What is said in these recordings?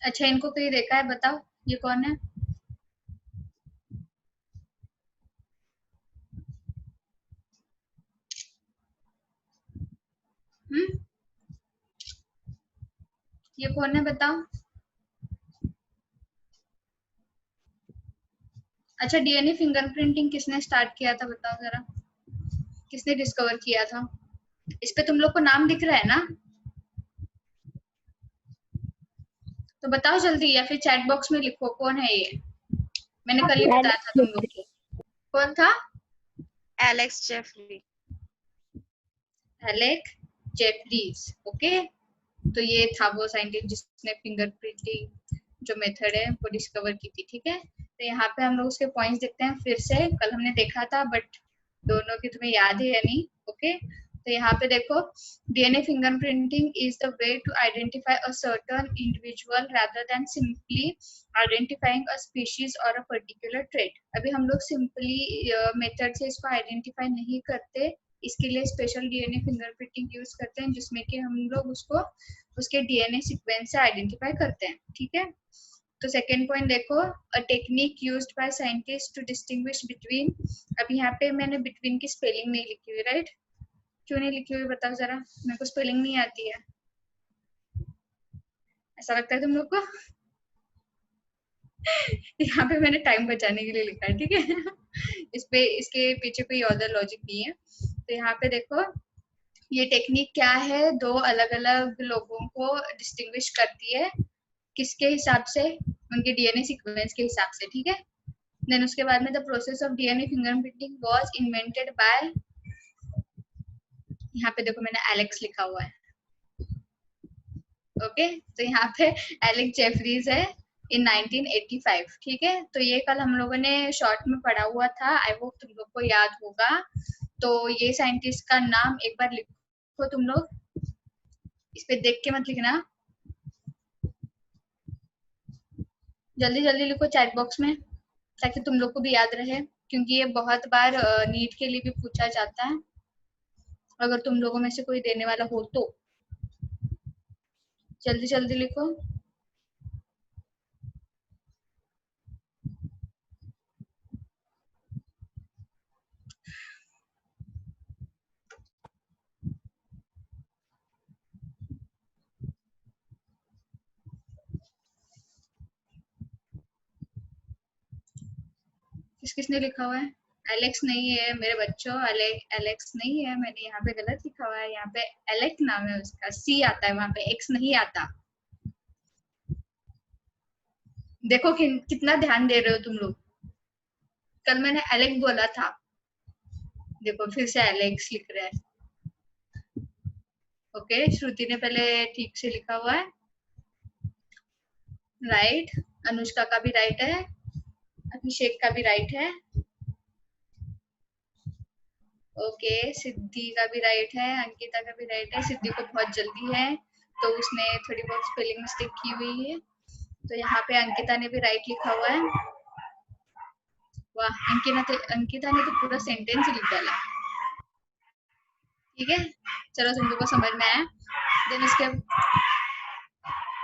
अच्छा, इनको कहीं देखा है, बताओ ये कौन है? हम्म, ये कौन है बताओ? अच्छा, डीएनए फिंगरप्रिंटिंग किसने स्टार्ट किया था बताओ जरा, किसने डिस्कवर किया था? इस पे तुम लोग को नाम दिख रहा है ना? तो बताओ जल्दी, या फिर चैट बॉक्स में लिखो कौन है ये। मैंने कल ही बताया था तुम लोग को। कौन था? Alex Jeffrey. Alec Jeffreys. Okay, तो ये था वो साइंटिस्ट जिसने फिंगरप्रिंटिंग जो मेथड है वो डिस्कवर की थी। ठीक है, तो यहाँ पे हम लोग उसके पॉइंट्स देखते हैं फिर से, कल हमने देखा था बट दोनों की तुम्हें याद है या नहीं। ओके, तो यहाँ पे देखो, DNA fingerprinting is the way to identify a certain individual rather than simply identifying a species और अ पर्टिकुलर ट्रेट। अभी हम लोग सिंपली मेथड से इसको आइडेंटिफाई नहीं करते, इसके लिए स्पेशल डीएनए फिंगरप्रिंटिंग यूज करते हैं, जिसमें कि हम लोग उसको उसके डीएनए सीक्वेंस से आइडेंटिफाई करते हैं। ठीक है, तो सेकेंड पॉइंट देखो, a technique used by scientist to distinguish between. अब यहाँ पे मैंने बिटवीन की स्पेलिंग नहीं लिखी हुई, राइट? क्यों नहीं लिखी हुई बताओ जरा, मेरे को स्पेलिंग नहीं आती है, ऐसा लगता है तुम लोग को। यहाँ पे मैंने टाइम बचाने के लिए लिखा है, ठीक है। इस पे इसके पीछे कोई अदर लॉजिक नहीं है। तो यहाँ पे देखो, ये टेक्निक क्या है, दो अलग अलग लोगों को डिस्टिंग्विश करती है, किसके हिसाब से? उनके डीएनए सीक्वेंस के हिसाब से। ठीक है, देन उसके बाद में the process of DNA fingerprinting was invented by, यहाँ पे देखो मैंने एलेक्स लिखा हुआ है। ओके, तो यहाँ पे एलेक्स जेफरीज है इन 1985। ठीक है, तो ये कल हम लोगों ने शॉर्ट में पढ़ा हुआ था, आई होप तुम लोग को याद होगा। तो ये साइंटिस्ट का नाम एक बार लिखो तुम लोग, इस पे देख के मत लिखना, जल्दी जल्दी लिखो चैट बॉक्स में, ताकि तुम लोग को भी याद रहे, क्योंकि ये बहुत बार नीट के लिए भी पूछा जाता है, अगर तुम लोगों में से कोई देने वाला हो तो जल्दी जल्दी लिखो। किस किसने लिखा हुआ है? एलेक्स नहीं है मेरे बच्चों, एलेक्स नहीं है, मैंने यहाँ पे गलत लिखा हुआ है, यहाँ पे एलेक्स नाम है उसका, सी आता है वहां पे, एक्स नहीं आता। देखो कितना ध्यान दे रहे हो तुम लोग, कल मैंने एलेक्स बोला था, देखो फिर से एलेक्स लिख रहा है। ओके, श्रुति ने पहले ठीक से लिखा हुआ है, राइट। अनुष्का का भी राइट है, अभिषेक का भी राइट है। ओके, सिद्धि का भी राइट है, अंकिता का भी राइट है, सिद्धि को बहुत जल्दी है तो उसने थोड़ी बहुत स्पेलिंग मिस्टेक की हुई है। तो यहाँ पे अंकिता ने भी राइट लिखा हुआ है। वाह, अंकिता ने तो पूरा सेंटेंस ही लिख डाला। ठीक है, चलो तुम लोग को समझ में आया। देन उसके,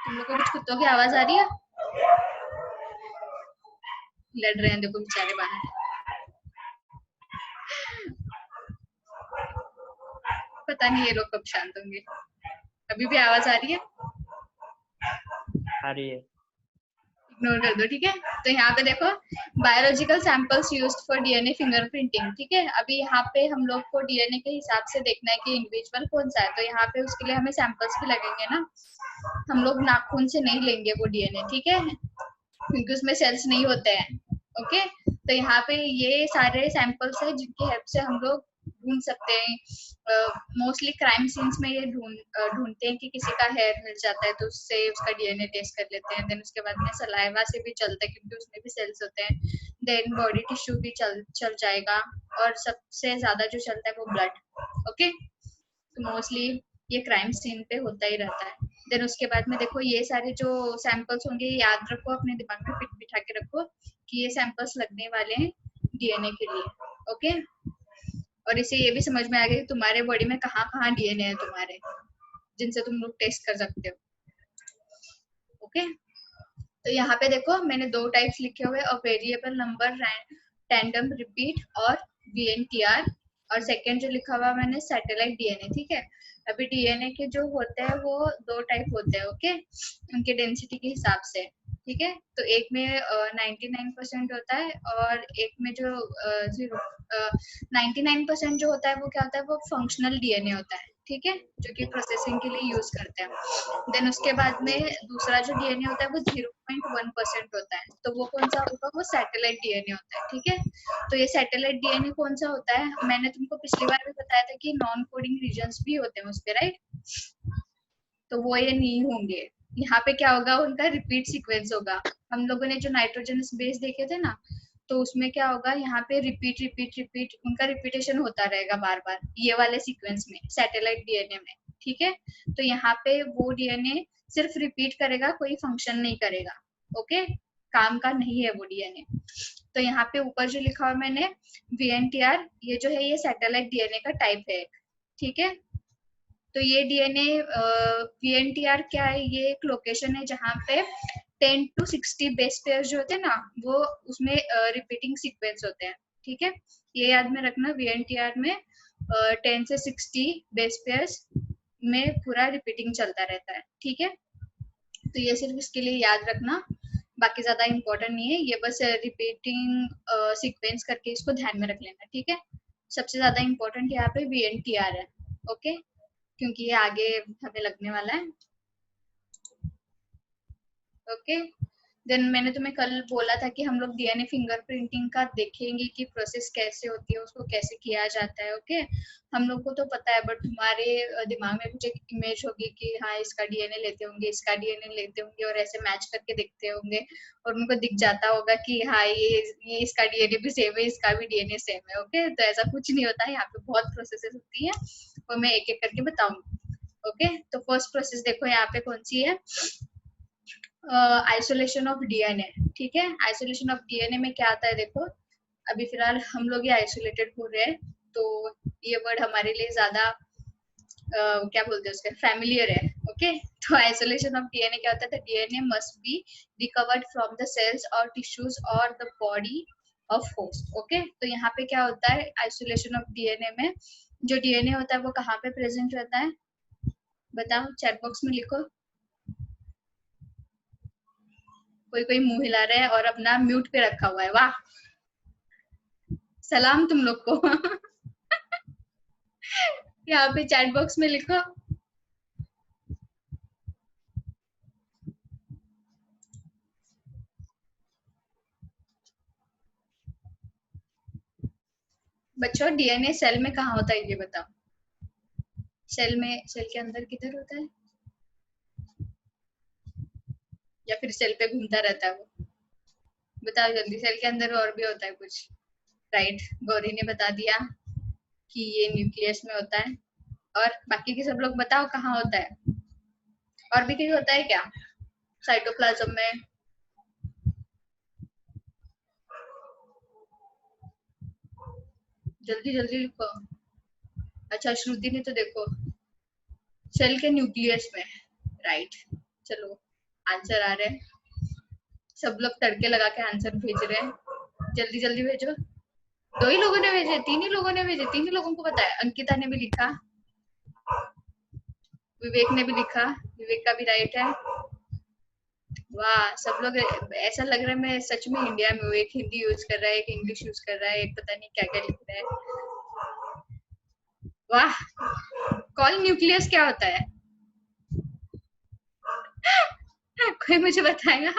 तुम लोग को कुछ कुत्तों की आवाज आ रही है? लड़ रहे हैं देखो बेचारे बाहर, पता नहीं ये लोग कब शांत होंगे। अभी भी आवाज आ रही है? आ रही है। इग्नोर कर दो, ठीक है। तो यहाँ पे देखो, biological samples used for DNA fingerprinting. ठीक है, अभी यहाँ पे हम लोग को डीएनए के हिसाब से देखना है कि इंडिविजुअल कौन सा है, तो यहाँ पे उसके लिए हमें सैंपल्स भी लगेंगे ना, हम लोग नाखून से नहीं लेंगे वो डीएनए, ठीक है, क्योंकि उसमें सेल्स नहीं होते हैं। ओके, तो यहाँ पे ये सारे सैंपल्स है जिनकी हेल्प से हम लोग ढूंढ सकते हैं। मोस्टली क्राइम सीन्स में ये ढूंढते हैं कि किसी का हेयर मिल जाता है तो उससे उसका डीएनए टेस्ट कर लेते हैं। देन उसके बाद में सलाइवा से भी चलता है क्योंकि उसमें भी सेल्स होते हैं। देन बॉडी टिश्यू भी चल जाएगा, और सबसे ज्यादा जो चलता है वो ब्लड। ओके, तो मोस्टली ये क्राइम सीन पे होता ही रहता है। देन उसके बाद में देखो, ये सारे जो सैंपल्स होंगे याद रखो, अपने दिमाग में फिट बिठा के रखो कि ये सैंपल्स लगने वाले हैं डीएनए के लिए। ओके, और इससे ये भी समझ में आ गया कि तुम्हारे बॉडी में कहाँ कहाँ डीएनए है तुम्हारे, जिनसे तुम लोग टेस्ट कर सकते हो। ओके, तो यहाँ पे देखो मैंने 2 टाइप्स लिखे हुए और वेरिएबल नंबर रैंडम रिपीट और VNTR, और सेकंड जो लिखा हुआ मैंने सैटेलाइट DNA। ठीक है, अभी DNA के जो होते हैं वो 2 टाइप होते हैं, ओके, उनके डेंसिटी के हिसाब से। ठीक है, तो एक में 99% होता है और एक में जो 99% जो होता है वो क्या होता है, वो फंक्शनल DNA होता है। ठीक है, जो कि प्रोसेसिंग के लिए यूज करते हैं। देन उसके बाद में दूसरा जो DNA होता है वो 0.1% होता है, तो वो कौन सा होगा, वो सैटेलाइट DNA होता है। ठीक है, तो ये सैटेलाइट DNA कौन सा होता है, मैंने तुमको पिछली बार भी बताया था कि नॉन कोडिंग रीजन्स भी होते हैं उस पे, राइट, तो वो ये नहीं होंगे। यहाँ पे क्या होगा, उनका रिपीट सीक्वेंस होगा। हम लोगों ने जो नाइट्रोजनस बेस देखे थे ना, तो उसमें क्या होगा, यहाँ पे रिपीट रिपीट रिपीट उनका रिपीटेशन होता रहेगा बार बार, ये वाले सीक्वेंस में सैटेलाइट DNA में। ठीक है, तो यहाँ पे वो DNA सिर्फ रिपीट करेगा, कोई फंक्शन नहीं करेगा। ओके, काम का नहीं है वो DNA। तो यहाँ पे ऊपर जो लिखा हुआ मैंने VNTR, ये जो है ये सैटेलाइट DNA का टाइप है। ठीक है, तो ये DNA VNTR क्या है, ये एक लोकेशन है जहाँ पे 10 to 60 बेस पेयर जो होते हैं ना, वो उसमें रिपीटिंग सीक्वेंस होते हैं। ठीक है, ये याद में रखना, VNTR में 10 से 60 बेस पेयर्स में पूरा रिपीटिंग चलता रहता है। ठीक है, तो ये सिर्फ इसके लिए याद रखना, बाकी ज्यादा इंपॉर्टेंट नहीं है, ये बस रिपीटिंग सीक्वेंस करके इसको ध्यान में रख लेना। ठीक है, सबसे ज्यादा इंपॉर्टेंट यहाँ पे VNTR है, ओके, क्योंकि ये आगे हमें लगने वाला है। ओके, देन मैंने तुम्हें कल बोला था कि हम लोग DNA फिंगरप्रिंटिंग का देखेंगे कि प्रोसेस कैसे होती है, उसको कैसे किया जाता है। ओके, हम लोग को तो पता है, बट तुम्हारे दिमाग में कुछ एक इमेज होगी कि हाँ इसका DNA लेते होंगे, इसका DNA लेते होंगे, और ऐसे मैच करके देखते होंगे और उनको दिख जाता होगा कि हाँ ये इसका DNA भी सेम है, इसका भी DNA सेम है। ओके, तो ऐसा कुछ नहीं होता है, यहाँ पे बहुत प्रोसेसेस होती है, वो मैं एक एक करके बताऊंगी। ओके, तो फर्स्ट प्रोसेस देखो यहाँ पे कौन सी है, आइसोलेशन ऑफ DNA। ठीक है, आइसोलेशन ऑफ DNA में क्या आता है, देखो अभी फिलहाल हम लोग ये आइसोलेटेड हो रहे हैं, तो ये वर्ड हमारे लिए ज्यादा क्या बोलते हैं उसके, फैमिलियर है। ओके, तो आइसोलेशन ऑफ DNA क्या होता है, DNA must be recovered from the cells और टिश्यूज और the body of host. Okay, तो यहाँ पे क्या होता है, आइसोलेशन ऑफ DNA में जो DNA होता है वो कहाँ पे प्रेजेंट रहता है, बताओ, चैट बॉक्स में लिखो। कोई कोई मुंह हिला रहा है और अपना म्यूट पे रखा हुआ है, वाह, सलाम तुम लोग को। यहाँ पे चैट बॉक्स में लिखो। बच्चों, DNA सेल में कहाँ होता है ये बताओ, सेल में, सेल के अंदर किधर होता है, या फिर सेल पे घूमता रहता है वो, बताओ जल्दी, सेल के अंदर और भी होता है कुछ, राइट, गौरी ने बता दिया कि ये न्यूक्लियस में होता है, और बाकी के सब लोग बताओ कहाँ होता है, और भी कहीं होता है क्या, साइटोप्लाज्म में, जल्दी जल्दी लिखो। अच्छा, श्रुति ने तो देखो सेल के न्यूक्लियस में, राइट, चलो आंसर आ रहे हैं, सब लोग तड़के लगा के आंसर भेज रहे हैं, जल्दी जल्दी भेजो। 2 ही लोगों ने भेजे, 3 ही लोगों ने भेजे, 3 ही लोगों को पता है, अंकिता ने भी लिखा, विवेक ने भी लिखा, विवेक का भी राइट है, वाह, सब लोग, ऐसा लग रहा है मैं सच में इंडिया में हूँ, एक हिंदी यूज कर रहा है, एक इंग्लिश यूज कर रहा है, एक पता नहीं क्या क्या लिख रहा है, वाह, कॉल न्यूक्लियस क्या होता है, कोई मुझे बताएगा।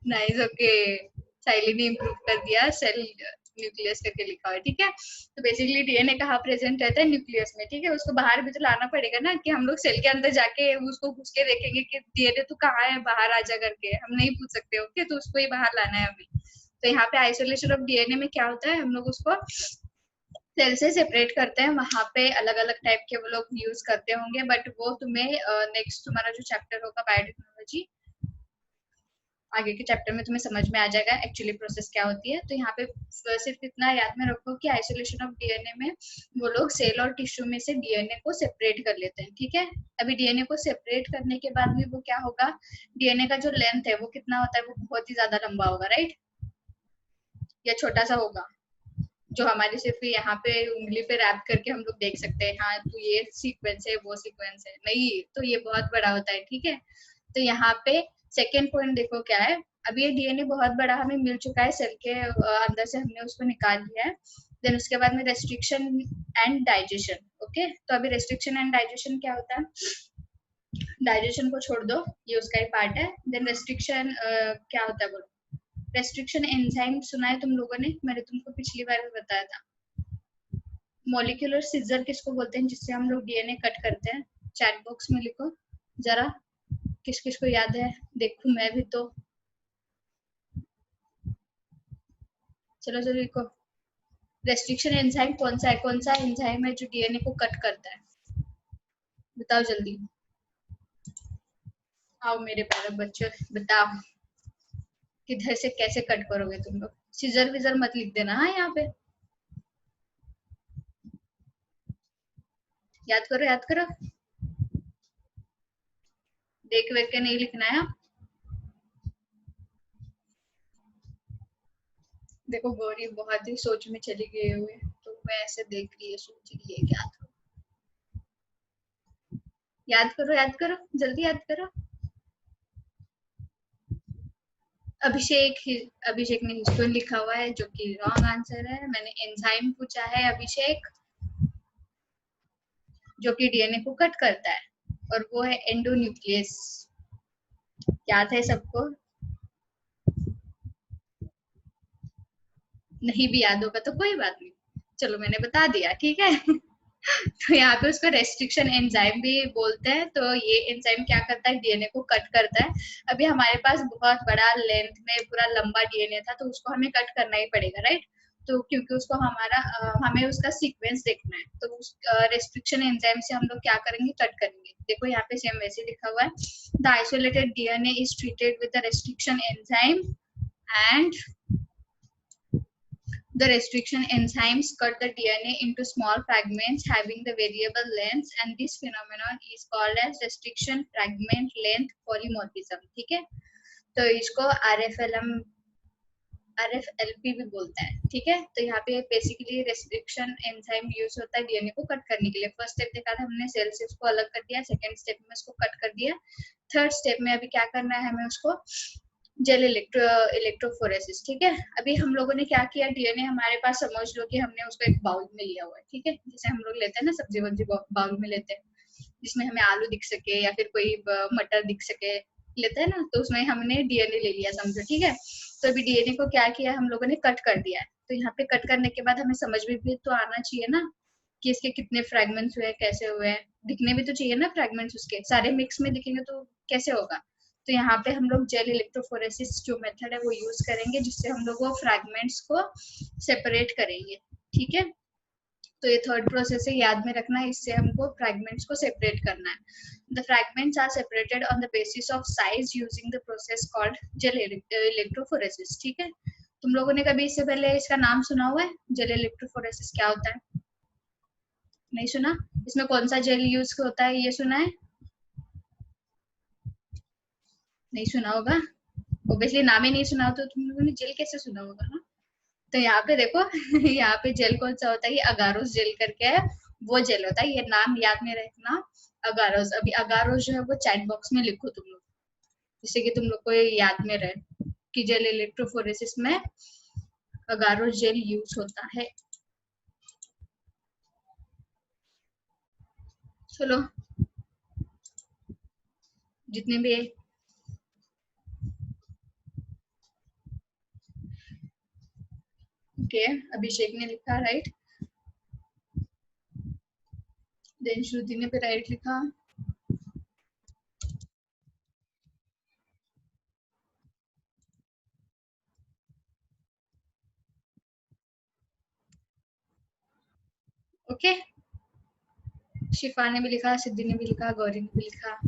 नाइस, ओके, साइली ने इम्प्रूव कर दिया, सेल न्यूक्लियस करके लिखा हुआ है। ठीक है, तो बेसिकली DNA कहाँ प्रेजेंट रहता है, न्यूक्लियस में। ठीक है, उसको बाहर भी तो लाना पड़ेगा ना, कि हम लोग सेल के अंदर जाके उसको घुस के देखेंगे कि DNA तू कहाँ है, बाहर आजा करके हम नहीं पूछ सकते। ओके, तो उसको ही बाहर लाना है अभी। तो यहाँ पे आइसोलेशन ऑफ DNA में क्या होता है, हम लोग उसको सेल से सेपरेट करते हैं, वहां पे अलग अलग टाइप के वो लोग यूज करते होंगे, बट वो तुम्हें नेक्स्ट तुम्हारा जो चैप्टर होगा बायोटेक्नोलॉजी आगे के चैप्टर में तुम्हें समझ में आ जाएगा एक्चुअली प्रोसेस क्या होती है। तो यहाँ पे सिर्फ इतना याद में रखो कि आइसोलेशन ऑफ डीएनए में वो लोग सेल और टिश्यू में से डीएनए को सेपरेट कर लेते हैं, ठीक है। अभी डीएनए को सेपरेट करने के बाद भी वो क्या होगा, डीएनए का जो लेंथ है वो कितना होता है, वो बहुत ही ज्यादा लंबा होगा, राइट, या छोटा सा होगा, जो हमारे सिर्फ यहाँ पे उंगली पे रैप करके हम लोग देख सकते हैं, हाँ तो ये सीक्वेंस है वो सीक्वेंस है, नहीं, तो ये बहुत बड़ा होता है, ठीक है। तो यहाँ पे सेकेंड पॉइंट देखो क्या है, अब ये डीएनए बहुत बड़ा हमें मिल चुका है, सेल के अंदर से हमने उसको निकाल लिया है। देन उसके बाद में रेस्ट्रिक्शन एंड डाइजेशन, ओके। तो अभी रेस्ट्रिक्शन एंड डाइजेशन क्या होता है, डाइजेशन को छोड़ दो, ये उसका ही पार्ट है। देन रेस्ट्रिक्शन क्या होता है बोलो, रेस्ट्रिक्शन एंजाइम सुना है तुम लोगों ने, मैंने तुमको पिछली बार भी बताया था। मॉलिक्यूलर सीजर किसको बोलते हैं, जिससे हम लोग डीएनए कट करते हैं, चैट बॉक्स में लिखो जरा, किस किस को याद है, देखूं मैं भी तो, चलो चलो लिखो। रेस्ट्रिक्शन एंजाइम कौन सा एंजाइम है जो डीएनए को कट करता है, बताओ जल्दी, आओ मेरे प्यारे बच्चों बताओ, किधर से कैसे कट करोगे तुम लोग, सीजर विजर मत लिख देना हाँ यहाँ पे, याद करो याद करो, देख वेख के नहीं लिखना है। देखो गौरी बहुत ही सोच में चली गई हुई, तो मैं ऐसे देख रही है, सोच रही है क्या था, याद करो जल्दी याद करो। अभिषेक अभिषेक ने हिस्टोन लिखा हुआ है, जो कि रॉन्ग आंसर है। मैंने एंजाइम पूछा है अभिषेक, जो कि डीएनए को कट करता है, और वो है एंडोन्यूक्लियस। याद है सबको, नहीं भी याद होगा तो कोई बात नहीं, चलो मैंने बता दिया, ठीक है। तो यहाँ पे उसको रेस्ट्रिक्शन एंजाइम भी बोलते हैं। तो ये एंजाइम क्या करता है, डीएनए को कट करता है। अभी हमारे पास बहुत बड़ा लेंथ में पूरा लंबा डीएनए था, तो उसको हमें कट करना ही पड़ेगा, राइट। तो क्योंकि उसको हमें उसका सीक्वेंस देखना है, तो उस रेस्ट्रिक्शन एंजाइम से हम लोग क्या करेंगे, कट करेंगे। देखो यहाँ पे सेम वैसे लिखा हुआ है, the isolated DNA is treated with the restriction enzyme and the restriction enzymes cut the DNA into small fragments having the variable lengths, and this phenomenon is called as restriction fragment length polymorphism, ठीक है। तो इसको RFLP भी बोलता है, ठीक है। तो यहाँ पे बेसिकली रेस्ट्रिक्शन एंजाइम यूज होता है डीएनए को कट करने के लिए। फर्स्ट स्टेप देखा था हमने, सेल से उसको अलग कर दिया, सेकेंड स्टेप में उसको कट कर दिया, थर्ड स्टेप में अभी क्या करना है हमें, उसको जेल इलेक्ट्रोफोरेसिस, ठीक है। अभी हम लोगों ने क्या किया, डीएनए हमारे पास समझ लो कि हमने उसको एक बाउल में लिया हुआ है, ठीक है, जैसे हम लोग लेते हैं ना सब्जी वब्जी बाउल में लेते हैं, जिसमें हमें आलू दिख सके या फिर कोई मटर दिख सके, लेते हैं ना, तो उसमें हमने डीएनए ले लिया समझो, ठीक है। तो अभी डीएनए को क्या किया हम लोगों ने, कट कर दिया है। तो यहाँ पे कट करने के बाद हमें समझ में भी तो आना चाहिए ना कि इसके कितने फ्रेगमेंट्स हुए, कैसे हुए हैं, दिखने भी तो चाहिए ना फ्रेगमेंट्स, उसके सारे मिक्स में दिखेंगे तो कैसे होगा। तो यहाँ पे हम लोग जेल इलेक्ट्रोफोरेसिस जो मेथड है वो यूज करेंगे, जिससे हम लोग वो फ्रैगमेंट्स को सेपरेट करेंगे, ठीक है। तो ये थर्ड प्रोसेस है, याद में रखना है, इससे हमको फ्रैगमेंट्स को सेपरेट करना है। The fragments are separated on the basis of size using the process called gel electrophoresis, ठीक है। तुम लोगों ने कभी इससे पहले इसका नाम सुना हुआ है, जेल इलेक्ट्रोफोरेसिस क्या होता है, नहीं सुना। इसमें कौन सा जेल यूज होता है ये सुना है, नहीं सुना होगा, ओब्वियसली नाम ही नहीं सुना हो तो तुम लोगों ने जेल कैसे सुना होगा ना। तो यहाँ पे देखो यहाँ पे जेल कौन सा होता है, ये अगारोस जेल करके है, वो जेल होता है, ये नाम याद में रखना, अगारोस। अभी अगारोस जो है वो चैट बॉक्स में लिखो तुम लोग, जिससे कि तुम लोग को ये याद में रहे कि जेल इलेक्ट्रोफोरेसिस में अगारोस जेल यूज होता है। चलो जितने भी ओके, अभिषेक ने लिखा राइट, देन श्रुति ने भी राइट लिखा, ओके। शिफा ने भी लिखा, सिद्धि ने भी लिखा, गौरी ने भी लिखा,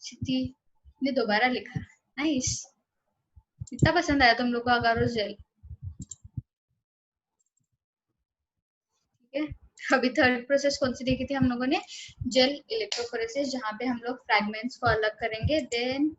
सिद्धि ने दोबारा लिखा, नाइस, इतना पसंद आया तुम लोग को अगारोस जेल। ठीक है, अभी थर्ड प्रोसेस कौन सी देखी थी हम लोगों ने, जेल इलेक्ट्रोफोरेसिस, जहाँ पे हम लोग फ्रैगमेंट्स को अलग करेंगे। देन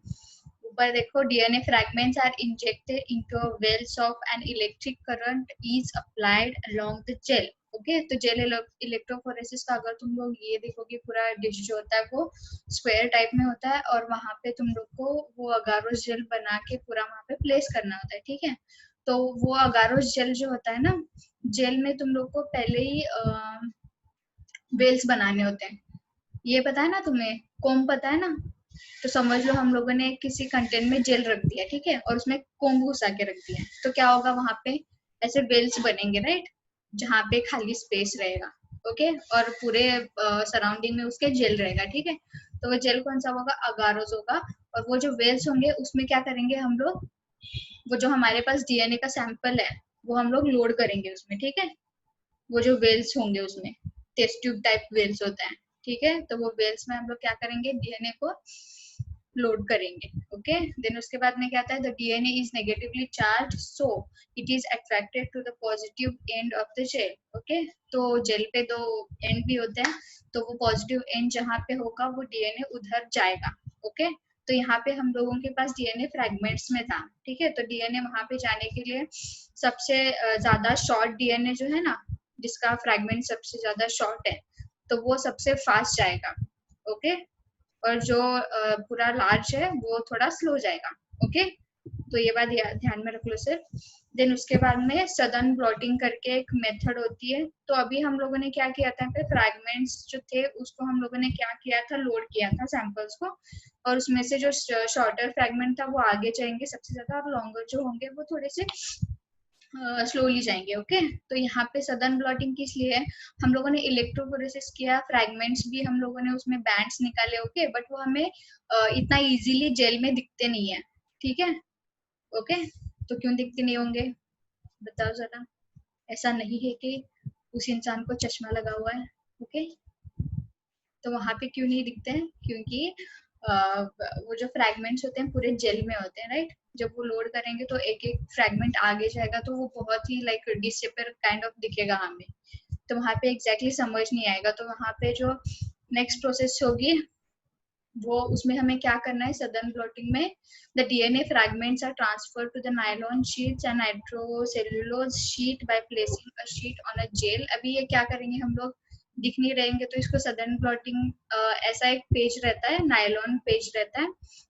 ऊपर देखो, DNA fragments are injected into wells of an electric current is applied along the gel. Okay, तो जेल इलेक्ट्रोफोरेसिस का अगर तुम लोग ये देखोगे, पूरा डिश जो होता है वो स्क्वायर टाइप में होता है, और वहां पे तुम लोग को वो अगारोस जेल बना के पूरा वहां पे प्लेस करना होता है। ठीक है, तो वो अगारोस जेल जो होता है ना, जेल में तुम लोग को पहले ही वेल्स बनाने होते हैं। ये पता है ना तुम्हें, कोम पता है ना, तो समझ लो हम लोगों ने किसी कंटेनर में जेल रख दिया, ठीक है, और उसमें कोम घुसा के रख दिया, तो क्या होगा वहां पे ऐसे वेल्स बनेंगे, राइट, जहाँ पे खाली स्पेस रहेगा। ओके, और पूरे सराउंडिंग में उसके जेल रहेगा। ठीक है, तो वो जेल कौन सा होगा, अगारोस होगा। और वो जो वेल्स होंगे उसमें क्या करेंगे हम लोग, वो जो हमारे पास डीएनए का सैंपल है वो हम लोग लोड करेंगे उसमें। ठीक है, वो जो वेल्स होंगे उसमें टेस्ट ट्यूब टाइप वेल्स होता है। ठीक है, तो वो वेल्स में हम लोग क्या करेंगे, डीएनए को लोड करेंगे। ओके, देन उसके बाद में क्या आता है, the DNA is negatively charge, so it is attracted to the positive end of the gel. Okay, तो जेल पे दो एंड भी होते हैं, तो वो पॉजिटिव एंड जहाँ पे होगा वो डीएनए उधर जाएगा। ओके, तो यहाँ पे हम लोगों के पास डीएनए फ्रैगमेंट्स में था। ठीक है, तो डीएनए वहां पे जाने के लिए सबसे ज्यादा शॉर्ट डीएनए जो है ना, जिसका फ्रैगमेंट सबसे ज्यादा शॉर्ट है, तो वो सबसे फास्ट जाएगा। ओके, और जो पूरा लार्ज है वो थोड़ा स्लो जाएगा। ओके, तो ये बात ध्यान में रख लो सिर्फ। देन उसके बाद में सदर्न ब्लॉटिंग करके एक मेथड होती है। तो अभी हम लोगों ने क्या किया था, फ्रैगमेंट्स जो थे उसको हम लोगों ने क्या किया था, लोड किया था सैंपल्स को, और उसमें से जो शॉर्टर फ्रैगमेंट था वो आगे जाएंगे सबसे ज्यादा, और लॉन्गर जो होंगे वो थोड़े से स्लोली जाएंगे। ओके, तो यहाँ पे सदर्न ब्लॉटिंग किस लिए है, हम लोगों ने इलेक्ट्रोफोरेसिस किया, फ्रैगमेंट्स भी हम लोगों ने उसमें बैंड्स निकाले। ओके, बट वो हमें इतना इजीली जेल में दिखते नहीं है। ठीक है, ओके, तो क्यों दिखते नहीं होंगे बताओ जरा। ऐसा नहीं है कि उस इंसान को चश्मा लगा हुआ है। ओके, तो वहां पे क्यों नहीं दिखते हैं, क्योंकि वो जो फ्रैगमेंट्स होते हैं पूरे जेल में होते हैं, राइट। जब वो लोड करेंगे तो एक एक फ्रैगमेंट आगे जाएगा, तो वो बहुत ही लाइक डिसअपियर काइंड ऑफ दिखेगा हमें, तो वहां पे एग्जैक्टली समझ नहीं आएगा। तो वहां पे जो नेक्स्ट प्रोसेस होगी वो, उसमें हमें क्या करना है, सदर्न ब्लॉटिंग में the DNA fragments are transfer to the nylon sheets and nitrocellulose sheet by placing a sheet on a gel. अभी ये क्या करेंगे हम लोग, दिख नहीं रहेंगे तो इसको सदर्न ब्लॉटिंग, ऐसा एक पेज रहता है, नायलॉन पेज रहता है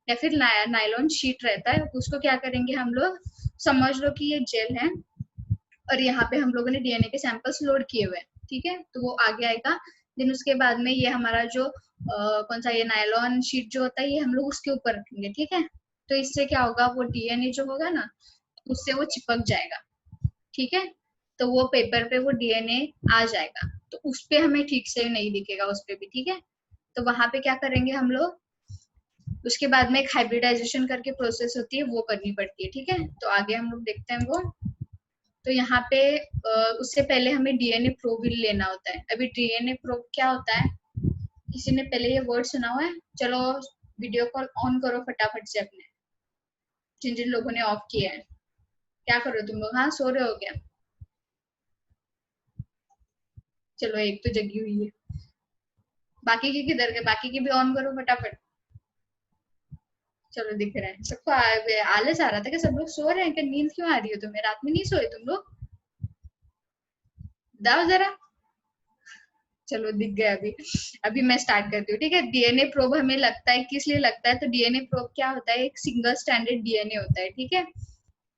या फिर नायलॉन शीट रहता है, उसको क्या करेंगे हम लोग, समझ लो कि ये जेल है और यहाँ पे हम लोगों ने डीएनए के सैंपल्स लोड किए हुए हैं। ठीक है, तो वो आगे आएगा। देन उसके बाद में ये हमारा जो कौन सा, ये नायलॉन शीट जो होता है ये हम लोग उसके ऊपर रखेंगे। ठीक है, तो इससे क्या होगा, वो डीएनए जो होगा ना उससे वो चिपक जाएगा। ठीक है, तो वो पेपर पे वो डीएनए आ जाएगा, तो उस पे हमें ठीक से नहीं दिखेगा उस पे भी। ठीक है, तो वहां पे क्या करेंगे हम लोग, उसके बाद में एक हाइब्रिडाइजेशन करके प्रोसेस होती है वो करनी पड़ती है। ठीक है, तो आगे हम लोग देखते हैं वो। तो यहाँ पे उससे पहले हमें डीएनए प्रोब भी लेना होता है। अभी डीएनए प्रोब क्या होता है, किसी ने पहले ये वर्ड सुना हुआ है? चलो वीडियो कॉल ऑन करो फटाफट से अपने, जिन जिन लोगों ने ऑफ किया है। क्या कर रहे हो तुम लोग, हाँ सो रहे हो क्या? चलो एक तो जगी हुई है, बाकी की किधर गए, बाकी की भी ऑन करो फटाफट। चलो दिख रहा है सबको। आलस आ रहा था कि सब लोग सो रहे हैं, कि नींद क्यों आ रही है तुम्हें, रात में नहीं सोए तुम लोग, बताओ जरा। चलो दिख गया। अभी अभी मैं स्टार्ट करती हूँ। ठीक है, डीएनए प्रोब हमें लगता है, किस लिए लगता है, तो डीएनए प्रोब क्या होता है, एक सिंगल स्टैंडर्ड डीएनए होता है। ठीक है,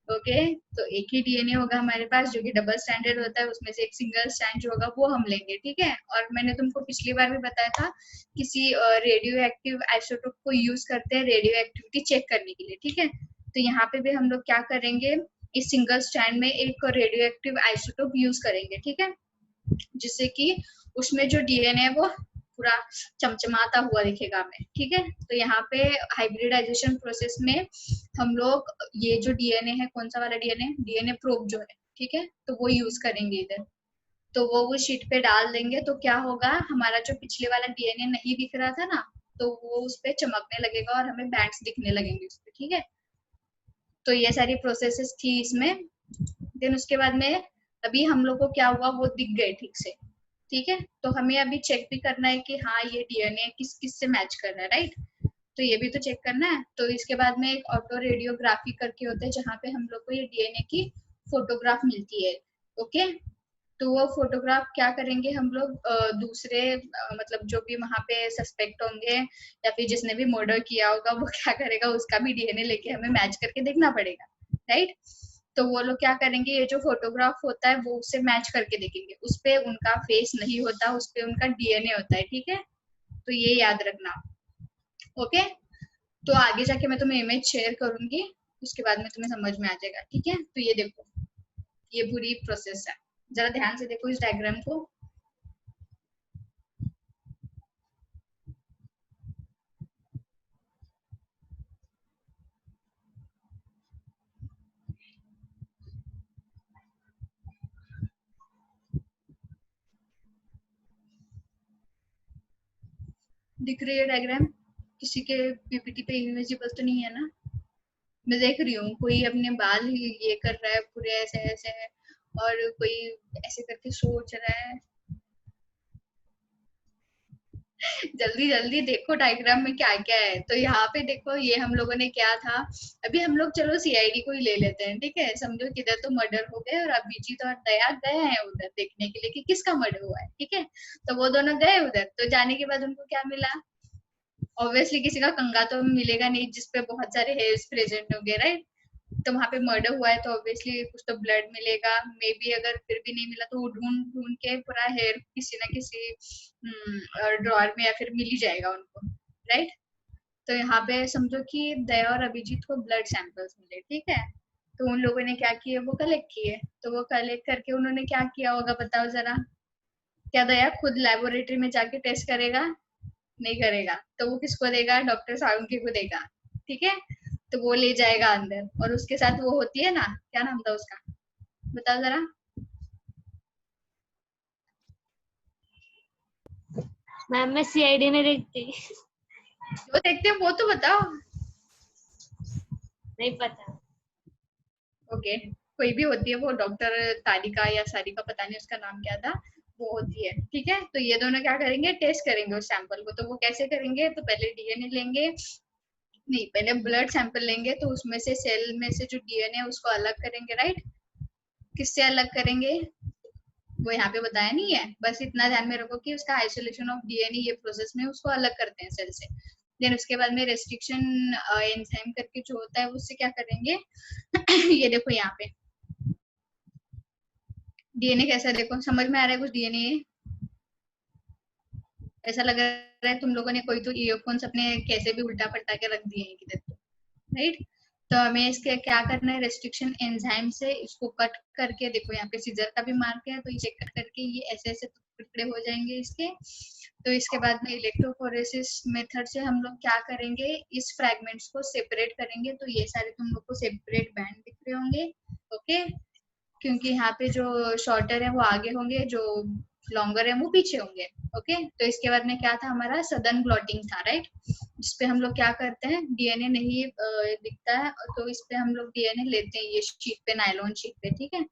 ओके, तो एक ही डीएनए होगा हमारे पास जो कि डबल स्टैंडर्ड होता है, उसमें से एक सिंगल स्टैंड जो होगा वो हम लेंगे। ठीक है, और मैंने तुमको पिछली बार भी बताया था, किसी रेडियो एक्टिव आइसोटोप को यूज करते हैं रेडियो एक्टिविटी चेक करने के लिए। ठीक है, तो यहाँ पे भी हम लोग क्या करेंगे, इस सिंगल स्टैंड में एक रेडियो एक्टिव आइसोटोप यूज करेंगे। ठीक है, जिससे कि उसमें जो डीएनए वो पूरा चमचमाता हुआ दिखेगा हमें। ठीक है, तो यहाँ पे हाइब्रिडाइजेशन प्रोसेस में हम लोग ये जो डीएनए है, कौन सा वाला डीएनए, डीएनए प्रोब जो है, ठीक है, तो वो यूज करेंगे इधर। तो वो उस शीट पे डाल देंगे, तो क्या होगा, हमारा जो पिछले वाला डीएनए नहीं दिख रहा था ना, तो वो उस पे चमकने लगेगा और हमें बैंड्स दिखने लगेंगे उस पे। ठीक है, तो ये सारी प्रोसेसेस थी इसमें। देन उसके बाद में अभी हम लोग को क्या हुआ वो दिख गए ठीक से, ठीक है। तो हमें अभी चेक भी करना है कि हाँ ये डीएनए किस किस से मैच कर रहा है, राइट। तो ये भी तो चेक करना है। तो इसके बाद में एक ऑटो रेडियोग्राफी करके होता है जहाँ पे हम लोग को ये डीएनए की फोटोग्राफ मिलती है, ओके। तो वो फोटोग्राफ क्या करेंगे हम लोग, दूसरे मतलब जो भी वहाँ पे सस्पेक्ट होंगे या फिर जिसने भी मर्डर किया होगा वो क्या करेगा, उसका भी डीएनए लेके हमें मैच करके देखना पड़ेगा, राइट। तो वो लोग क्या करेंगे, ये जो फोटोग्राफ होता है वो उससे मैच करके देखेंगे, उसपे उनका फेस नहीं होता, उसपे उनका डीएनए होता है, ठीक है। तो ये याद रखना, ओके। तो आगे जाके मैं तुम्हें इमेज शेयर करूंगी, उसके बाद में तुम्हें समझ में आ जाएगा, ठीक है। तो ये देखो, ये पूरी प्रोसेस है, जरा ध्यान से देखो इस डायग्राम को। दिख रही है डायग्राम? किसी के पीपीटी पे इनविजिबल तो नहीं है ना? मैं देख रही हूँ कोई अपने बाल ही ये कर रहा है पूरे ऐसे ऐसे, और कोई ऐसे करके सोच रहा है। जल्दी जल्दी देखो डायग्राम में क्या क्या है। तो यहाँ पे देखो, ये हम लोगों ने क्या था, अभी हम लोग चलो सीआईडी को ही ले लेते हैं, ठीक है। समझो किधर तो मर्डर हो गए और अभिजीत और दया गए हैं उधर देखने के लिए कि किसका मर्डर हुआ है, ठीक है। तो वो दोनों गए उधर, तो जाने के बाद उनको क्या मिला, ऑब्वियसली किसी का कंगा तो मिलेगा नहीं जिसपे बहुत सारे हेयर्स प्रेजेंट होंगे, राइट। तो वहां पे मर्डर हुआ है तो ऑब्वियसली कुछ तो ब्लड मिलेगा, मे बी अगर फिर भी नहीं मिला तो वो ढूंढ ढूंढ के पूरा हेयर किसी ना किसी ड्रॉअर में या फिर मिल ही जाएगा उनको, राइट। तो यहाँ पे समझो कि दया और अभिजीत को ब्लड सैंपल्स मिले, ठीक है। तो उन लोगों ने क्या किया, वो कलेक्ट किए। तो वो कलेक्ट करके उन्होंने क्या किया होगा बताओ जरा। क्या दया खुद लेबोरेटरी में जाके टेस्ट करेगा? नहीं करेगा। तो वो किसको देगा, डॉक्टर साळुंखे को देगा, ठीक है। तो वो ले जाएगा अंदर, और उसके साथ वो होती है ना, क्या नाम था उसका, बताओ जरा। मैम मैं सीआईडी नहीं देखती। जो देखते हैं वो तो बताओ। नहीं पता। ओके, कोई भी होती है वो, डॉक्टर तारिका या सारिका, पता नहीं उसका नाम क्या था, वो होती है, ठीक है। तो ये दोनों क्या करेंगे, टेस्ट करेंगे उस सैंपल को। तो वो कैसे करेंगे, तो पहले डीएनए लेंगे, नहीं पहले ब्लड सैंपल लेंगे, तो उसमें से सेल में से जो डीएनए है उसको अलग करेंगे, राइट। किससे अलग करेंगे वो यहाँ पे बताया नहीं है, बस इतना ध्यान में रखो कि उसका आइसोलेशन ऑफ डीएनए ये प्रोसेस में उसको अलग करते हैं सेल से। देन उसके बाद में रेस्ट्रिक्शन एंजाइम करके जो होता है उससे क्या करेंगे ये देखो यहाँ पे डीएनए कैसा, देखो समझ में आ रहा है कुछ डीएनए? ऐसा लग रहा है तुम लोगों ने कोई तो ईयरफोन्स अपने कैसे भी उल्टा पलटा के रख दिए हैं किधर तो, राइट। तो हमें इसके क्या करना है, रेस्ट्रिक्शन एंजाइम से इसको कट करके, देखो यहाँ पे सीजर का भी मार्क है, तो इसे कट करके ये ऐसे ऐसे टुकड़े हो जाएंगे इसके। तो इसके बाद में इलेक्ट्रोफोरेसिस मेथड से हम लोग क्या करेंगे, इस फ्रैगमेंट्स को सेपरेट करेंगे। तो ये सारे तुम लोग को सेपरेट बैंड दिख रहे होंगे, ओके। क्योंकि यहाँ पे जो शॉर्टर है वो आगे होंगे, जो लॉन्गर है वो पीछे होंगे, ओके। तो इसके बाद में क्या था, हमारा सदर्न ब्लॉटिंग था, राइट। जिसपे हम लोग क्या करते हैं, डीएनए नहीं दिखता है तो इस पे हम लोग डीएनए लेते हैं, ये शीट पे, नायलॉन शीट पे, ठीक है।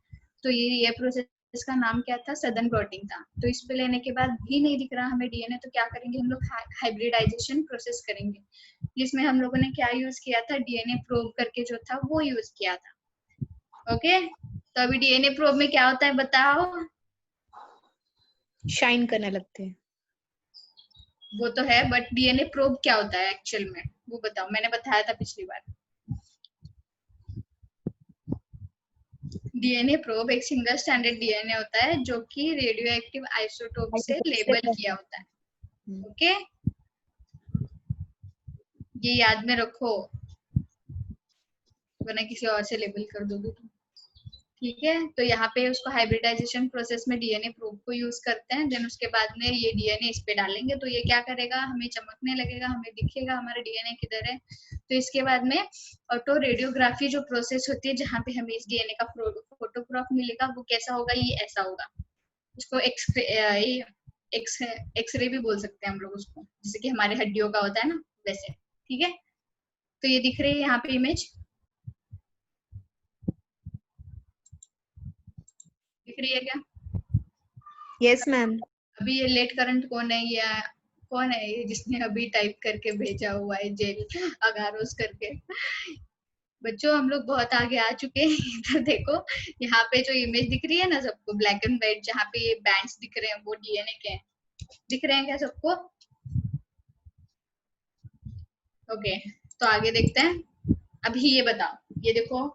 तो ये प्रोसेस, इसका नाम क्या था, सदर्न ब्लॉटिंग था। तो इस पे लेने के बाद भी नहीं दिख रहा हमें डीएनए, तो क्या करेंगे हम लोग, हाइब्रिडाइजेशन प्रोसेस करेंगे, जिसमें हम लोगों ने क्या यूज किया था, डीएनए प्रोब करके जो था वो यूज किया था, ओके। तो अभी डीएनए प्रोब में क्या होता है बताओ? शाइन करने लगते हैं। वो तो है, बट डीएनए प्रोब क्या होता है एक्चुअल में, वो बताओ, मैंने बताया था पिछली बार। डीएनए प्रोब एक सिंगल स्टैंडर्ड डीएनए होता है जो कि रेडियो एक्टिव आइसोटोप से लेबल किया होता है, ओके। ये याद में रखो, वरना किसी और से लेबल कर दोगे तुम, ठीक है। तो यहाँ पे उसको हाइब्रिडाइजेशन प्रोसेस में डीएनए प्रोब को यूज करते हैं। देन उसके बाद में ये डीएनए इस पे डालेंगे, तो ये क्या करेगा, हमें चमकने लगेगा, हमें दिखेगा हमारा डीएनए किधर है। तो इसके बाद में ऑटो रेडियोग्राफी जो प्रोसेस होती है, जहाँ पे हमें इस डीएनए का फोटोग्राफ मिलेगा, वो कैसा होगा, ये ऐसा होगा। उसको एक्सरे भी बोल सकते हैं हम लोग उसको, जैसे कि हमारे हड्डियों का होता है ना वैसे, ठीक है। तो ये दिख रही है यहाँ पे इमेज, रही है क्या? Yes ma'am. अभी ये लेट करंट कौन है? या कौन है ये जिसने अभी टाइप करके भेजा हुआ है जेल अगारोस करके? बच्चों हम लोग बहुत आगे आ चुके हैं। इधर देखो, यहाँ पे जो इमेज दिख रही है ना सबको, ब्लैक एंड व्हाइट, जहाँ पे ये बैंड्स दिख रहे हैं वो डीएनए के हैं। दिख रहे हैं क्या सबको? ओके, तो आगे देखते हैं। अभी ये बताओ, ये देखो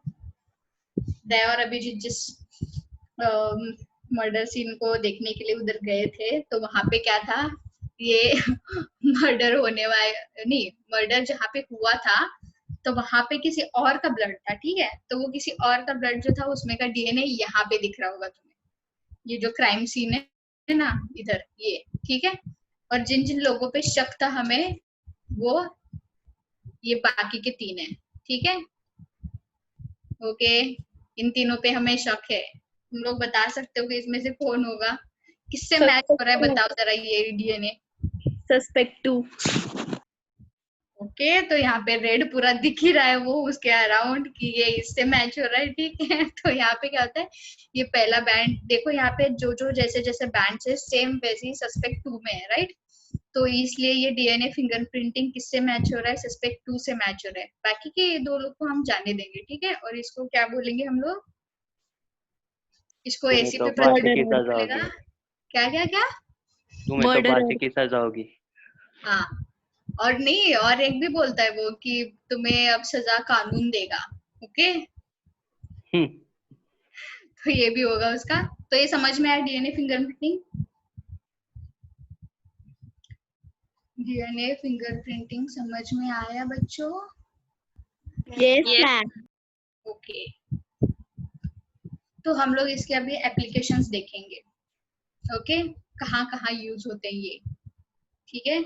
दया और अभिजीत जिस मर्डर सीन को देखने के लिए उधर गए थे, तो वहां पे क्या था? ये मर्डर होने वाला नहीं, मर्डर जहाँ पे हुआ था तो वहां पे किसी और का ब्लड था, ठीक है? तो वो किसी और का ब्लड जो था उसमें का डीएनए यहाँ पे दिख रहा होगा तुम्हें, ये जो क्राइम सीन है ना इधर, ये ठीक है। और जिन जिन लोगों पे शक था हमें, वो ये बाकी के 3 है, ठीक है? ओके, इन तीनों पे हमें शक है। तुम लोग बता सकते हो कि इसमें से कौन होगा? किससे मैच हो रहा है बताओ जरा ये डीएनए। सस्पेक्ट 2। ओके, तो यहाँ पे रेड पूरा दिख ही रहा है वो उसके अराउंड कि ये इससे मैच हो रहा है, ठीक है? तो यहाँ पे क्या होता है, ये पहला बैंड देखो, यहाँ पे जो जो जैसे जैसे बैंड है सेम वैसे ही सस्पेक्ट 2 में है, राइट? तो इसलिए ये डीएनए फिंगरप्रिंटिंग किससे मैच हो रहा है? सस्पेक्ट 2 से मैच हो रहा है। बाकी के ये 2 लोग को हम जाने देंगे, ठीक है? और इसको क्या बोलेंगे हम लोग? इसको तुम्हें एसीपी तो फांसी की प्रतिबंध सजा मिलेगा। होगी। क्या क्या क्या? तुम्हें तो फांसी की सजा होगी। हाँ, और नहीं, और एक भी बोलता है वो कि तुम्हें अब सजा कानून देगा। ओके, तो ये भी होगा उसका। तो ये समझ में आया डीएनए फिंगरप्रिंटिंग? डीएनए फिंगरप्रिंटिंग समझ में आया बच्चों? Yes ma'am. ओके, तो हम लोग इसके अभी एप्लीकेशंस देखेंगे। ओके, कहाँ कहाँ यूज होते हैं ये, ठीक है?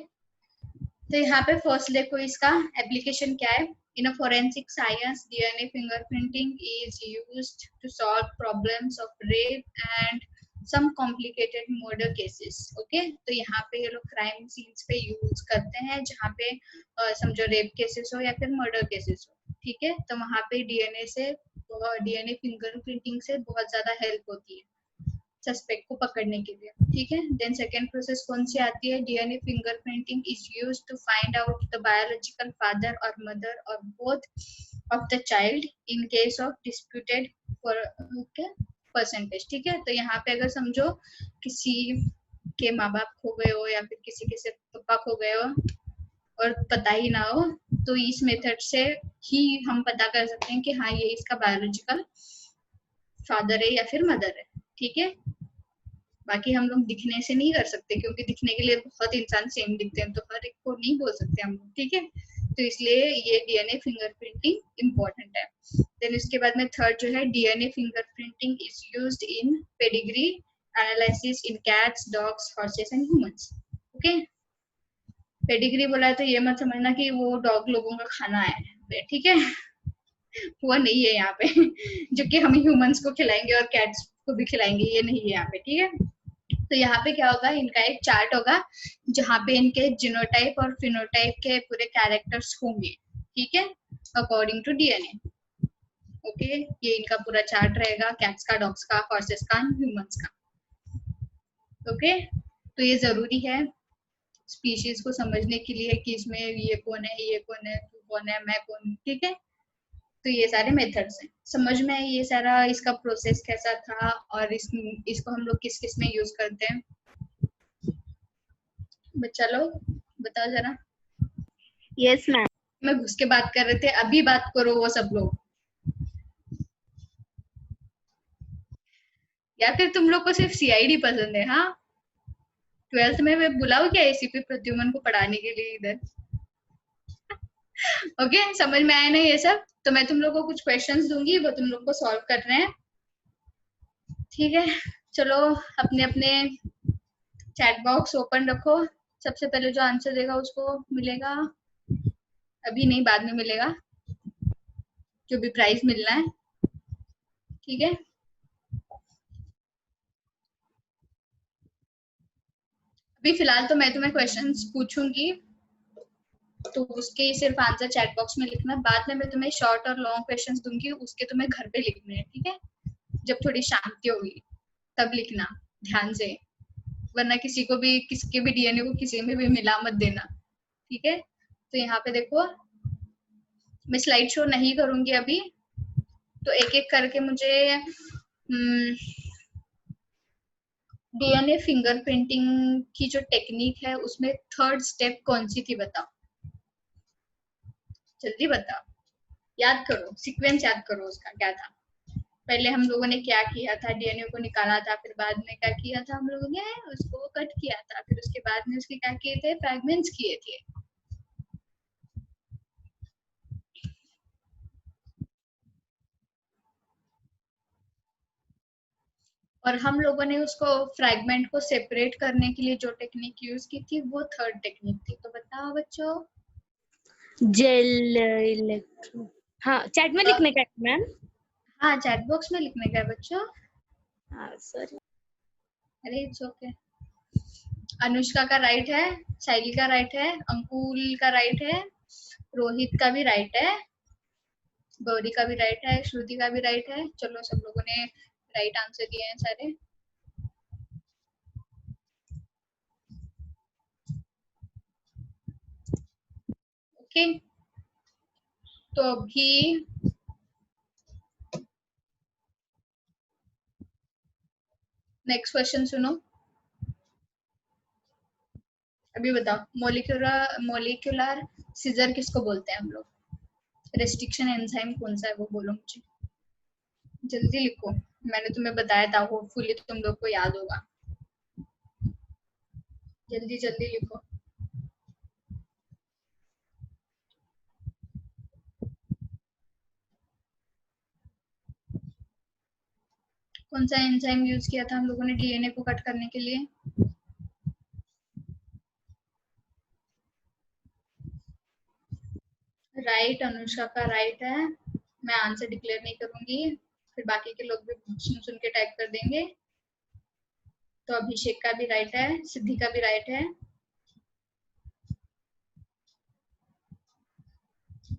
तो यहाँ पे फर्स्ट देखो इसका एप्लीकेशन क्या है। In a forensic science, DNA fingerprinting is used to solve problems of rape and some complicated murder cases. Okay, तो यहाँ पे ये लोग क्राइम सीन्स पे यूज करते हैं जहाँ पे समझो रेप केसेस हो या फिर मर्डर केसेस हो, ठीक है? तो वहाँ पे डीएनए फिंगरप्रिंटिंग से बहुत ज्यादा हेल्प होती है सस्पेक्ट को पकड़ने के लिए, ठीक है? देन सेकेंड प्रोसेस कौन सी आती है? DNA fingerprinting is used to find out the biological father और मदर और both of the child in case of disputed percentage, ठीक है? तो यहाँ पे अगर समझो किसी के माँ बाप खो गए हो या फिर किसी के पापा खो गए हो और पता ही ना हो, तो इस मेथड से ही हम पता कर सकते हैं कि हाँ ये इसका बायोलॉजिकल फादर है या फिर मदर है, ठीक है? बाकी हम लोग दिखने से नहीं कर सकते क्योंकि दिखने के लिए बहुत इंसान सेम दिखते हैं, तो हर एक को नहीं बोल सकते हम लोग, ठीक है? तो इसलिए ये डीएनए फिंगरप्रिंटिंग इम्पोर्टेंट है। देन इसके बाद में थर्ड जो है, DNA fingerprinting is used in pedigree analysis in cats, dogs, horses and humans. Okay, pedigree बोला है तो ये मत समझना कि वो डॉग लोगों का खाना है, ठीक है? वो नहीं है यहाँ पे जो कि हम ह्यूमंस को खिलाएंगे और कैट्स को भी खिलाएंगे, ये नहीं है यहाँ पे, ठीक है? तो यहाँ पे क्या होगा, इनका एक चार्ट होगा जहाँ पे इनके जीनोटाइप और फिनोटाइप के पूरे कैरेक्टर्स होंगे, ठीक है? According to DNA. ओके, ये इनका पूरा चार्ट रहेगा, कैट्स का, डॉग्स का, हॉर्सेस का, ह्यूमंस का। ओके, तो ये जरूरी है स्पीशीज को समझने के लिए कि इसमें ये कौन है, ये कौन है, तू कौन है, मैं कौन, ठीक है? तो ये सारे मेथड्स हैं। समझ में ये सारा इसका प्रोसेस कैसा था और इसको हम लोग किस किस में यूज करते हैं? बच्चा लोग बताओ जरा। Yes ma'am. मैं घुस के बात कर रहे थे, अभी बात करो वो सब लोग, या फिर तुम लोग को सिर्फ सीआईडी पसंद है? हाँ, 12th में मैं बुलाऊं क्या एसीपी प्रद्युमन को पढ़ाने के लिए इधर? ओके, समझ में आया ना ये सब? तो मैं तुम लोग को कुछ क्वेश्चंस दूंगी, वो तुम लोग को सॉल्व करने हैं, ठीक है? चलो अपने अपने चैट बॉक्स ओपन रखो। सबसे पहले जो आंसर देगा उसको मिलेगा, अभी नहीं बाद में मिलेगा, जो भी प्राइज मिलना है, ठीक है? अभी फिलहाल तो मैं तुम्हें क्वेश्चंस पूछूंगी, तो उसके सिर्फ आंसर चैट बॉक्स में लिखना। बाद में मैं तुम्हें शॉर्ट और लॉन्ग क्वेश्चंस दूंगी, उसके तुम्हें घर पे लिखने हैं, ठीक है? जब थोड़ी शांति होगी तब लिखना ध्यान से, वरना किसी को भी, किसके भी डीएनए को किसी में भी मिला मत देना, ठीक है। तो यहाँ पे देखो, मैं स्लाइड शो नहीं करूंगी अभी, तो एक एक करके मुझे डीएनए फिंगरप्रिंटिंग की जो टेक्निक है उसमें थर्ड स्टेप कौन सी थी बताओ, जल्दी बताओ, याद करो, सीक्वेंस याद करो उसका क्या था। पहले हम लोगों ने क्या किया था, डीएनए को निकाला था, फिर बाद में क्या किया था हम लोगों ने, उसको कट किया था, फिर उसके बाद में उसके क्या किए थे, फ्रैगमेंट्स किए थे। और हम लोगों ने उसको फ्रैगमेंट को सेपरेट करने के लिए जो टेक्निक यूज की थी वो थर्ड टेक्निक थी। तो बताओ बच्चों। जेल इलेक्ट्रो, हाँ चैट में लिखने का है मैम। हाँ चैट बॉक्स में लिखने का है बच्चों। हाँ सॉरी। अरे इट्स ओके। अनुष्का का राइट है, शैली का राइट है, अंकुल का राइट है, रोहित का भी राइट है, गौरी का भी राइट है, श्रुति का भी राइट है। चलो सब लोगों ने राइट आंसर दिए हैं सारे। ओके, तो अभी नेक्स्ट क्वेश्चन सुनो। अभी बताओ, मोलिकुलर सीजर किसको बोलते हैं हम लोग, रेस्ट्रिक्शन एंजाइम कौन सा है वो बोलो मुझे, जल्दी लिखो। मैंने तुम्हें बताया था, होपफुली तुम लोग को याद होगा, जल्दी जल्दी लिखो। कौन सा एंजाइम यूज किया था हम लोगों ने डीएनए को कट करने के लिए। राइट, अनुष्का का राइट है। मैं आंसर डिक्लेयर नहीं करूंगी, फिर बाकी के लोग भी सुन सुन के टाइप कर देंगे। तो अभिषेक का भी राइट है, सिद्धि का भी राइट है,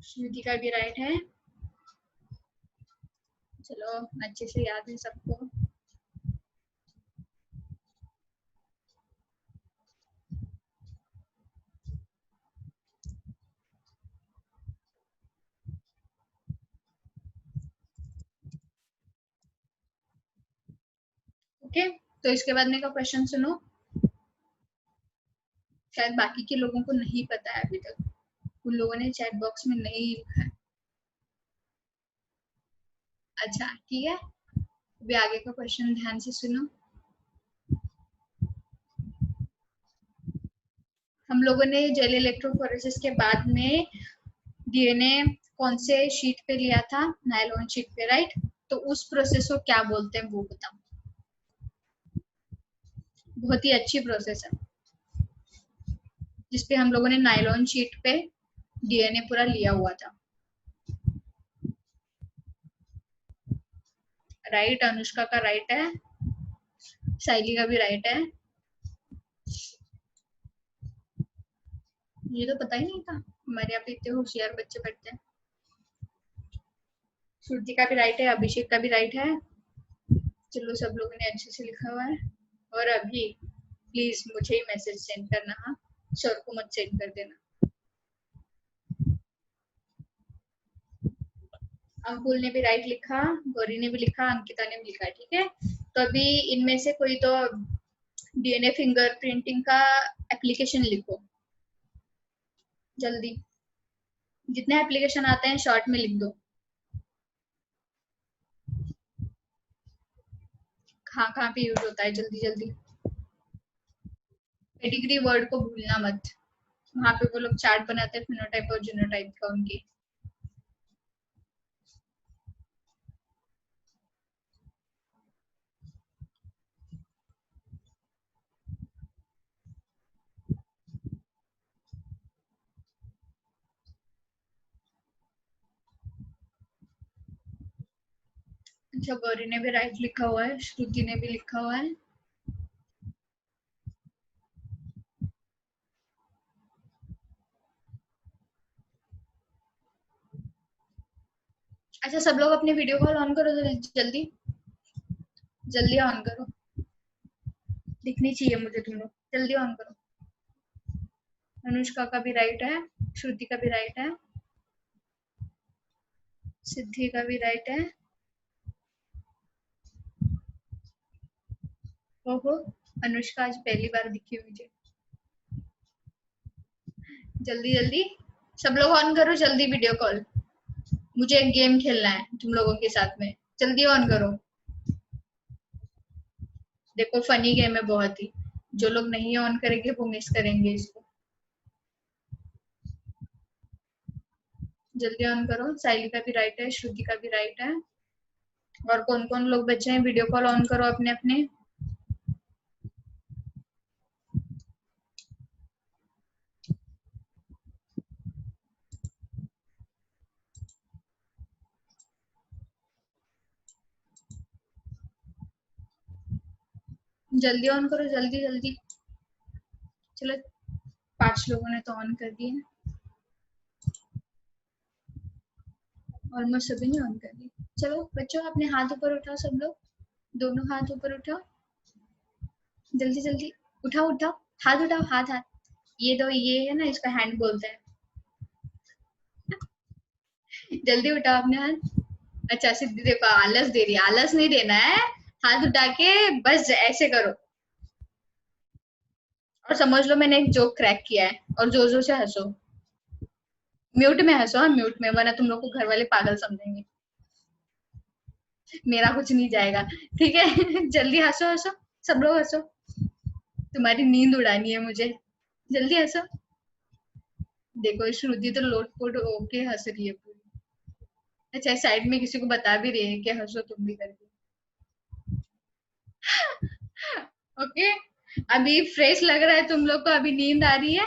श्रुति का भी राइट है। चलो अच्छे से याद है सबको। ओके, तो इसके बाद में का क्वेश्चन सुनो, शायद बाकी के लोगों को नहीं पता है अभी तक, उन लोगों ने चैट बॉक्स में नहीं लिखा है। अच्छा ठीक है, अभी आगे का क्वेश्चन ध्यान से सुनो। हम लोगों ने जेल इलेक्ट्रोफोरेसिस के बाद में डीएनए कौन से शीट पे लिया था, नायलॉन शीट पे, राइट। तो उस प्रोसेस को क्या बोलते हैं वो बताओ। बहुत ही अच्छी प्रोसेस है, जिसपे हम लोगों ने नायलॉन शीट पे डीएनए पूरा लिया हुआ था। राइट, अनुष्का का राइट है, साइली का भी राइट है। ये तो पता ही नहीं था, हमारे यहाँ पे इतने होशियार बच्चे बैठते हैं। श्रुति का भी राइट है, अभिषेक का भी राइट है। चलो सब लोगों ने अच्छे से लिखा हुआ है। और अभी प्लीज मुझे ही मैसेज सेंड करना, हाँ, सर को मत सेंड कर देना। अंकुल ने भी राइट लिखा, गौरी ने भी लिखा, अंकिता ने भी लिखा, ठीक है। तो अभी इनमें से कोई तो डीएनए फिंगर प्रिंटिंग का एप्लीकेशन लिखो जल्दी, जितने एप्लीकेशन आते हैं शॉर्ट में लिख दो। कहाँ कहाँ पे यूज होता है, जल्दी जल्दी। पेडिग्री वर्ड को भूलना मत, वहां पे वो लोग चार्ट बनाते हैं फिनोटाइप और जीनोटाइप का उनकी। अच्छा, गौरी ने भी राइट लिखा हुआ है, श्रुति ने भी लिखा हुआ है। अच्छा सब लोग अपने वीडियो कॉल ऑन करो, जल्दी जल्दी ऑन करो। दिखनी चाहिए मुझे तुम लोग, जल्दी ऑन करो। अनुष्का का भी राइट है, श्रुति का भी राइट है, सिद्धि का भी राइट है। ओहो, अनुष्का आज पहली बार दिखी मुझे। जल्दी जल्दी सब लोग ऑन करो, जल्दी वीडियो कॉल, मुझे एक गेम खेलना है तुम लोगों के साथ में, जल्दी ऑन करो। देखो फनी गेम है बहुत ही, जो लोग नहीं ऑन करेंगे वो मिस करेंगे इसको। जल्दी ऑन करो। साइली का भी राइट है, श्रुति का भी राइट है। और कौन कौन लोग बचे हैं, वीडियो कॉल ऑन करो अपने अपने। जल्दी ऑन करो, जल्दी जल्दी। चलो 5 लोगों ने तो ऑन कर दिए, ऑलमोस्ट सभी ने ऑन कर दिए। चलो बच्चों अपने हाथ ऊपर उठाओ, सब लोग दोनों हाथ ऊपर उठाओ, जल्दी जल्दी उठाओ उठाओ, हाथ उठाओ, हाथ हाथ। ये दो, ये है ना, इसका हैंड बोलते हैं। जल्दी उठाओ अपने हाथ। अच्छा सिद्धि देखो आलस दे रही है, आलस नहीं देना है, हाथ उठा के बस ऐसे करो और समझ लो मैंने एक जोक क्रैक किया है, और जोर जोर से हंसो। म्यूट में हंसो, म्यूट में, वरना तुम लोग को घर वाले पागल समझेंगे। मेरा कुछ नहीं जाएगा, ठीक है। जल्दी हंसो हंसो, सब लोग हंसो, तुम्हारी नींद उड़ानी है मुझे, जल्दी हंसो। देखो श्रुति तो लोटपोट होके हंस रही है पूरी। अच्छा साइड में किसी को बता भी रही है कि हंसो तुम भी करके। ओके, अभी फ्रेश लग रहा है तुम लोग को, अभी नींद आ रही है।